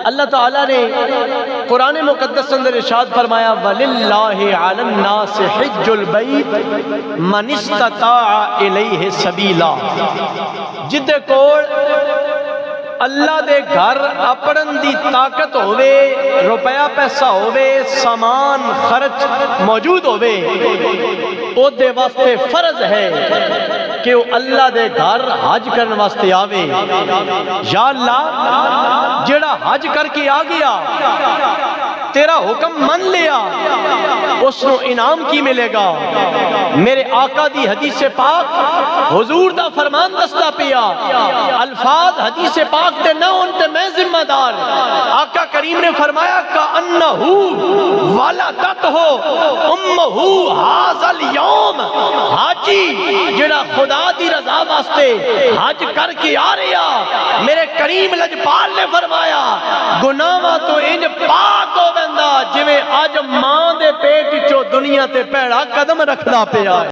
اللہ تعالیٰ نے قرآن مقدس اندر ارشاد فرمایا وَلِلَّهِ عَلَى النَّاسِ حِجُّ الْبَيْتِ مَنِ اسْتَطَاعَ إِلَيْهِ سَبِيلًا، جدے کول اللہ دے گھر اپڑن دی طاقت ہوئے، روپیہ پیسہ ہوئے، سامان خرچ موجود ہوئے، او دے واسطے فرض ہے کہ وہ اللہ دے گھر حج کرن واسطے آوے۔ یا اللہ جڑا حج کر کے آ گیا، تیرا حکم من لیا، اس نو انعام کی ملے گا؟ میرے آقا دی حدیث پاک حضور دا فرمان دستا پیا، الفاظ حدیث پاک دے نہ ان تے میں ذمہ دار۔ آقا کریم نے فرمایا کأنہو ولدتہو امہو ھذا اليوم، حاجی جڑا خدا دی رضا واسطے حج کر کے آ رہا، میرے کریم لجپال نے فرمایا گناہاں تو انج پاک ہو بندہ جویں اج ماں دے پیٹ چوں دنیا تے پیڑا قدم رکھدا پیا ہے۔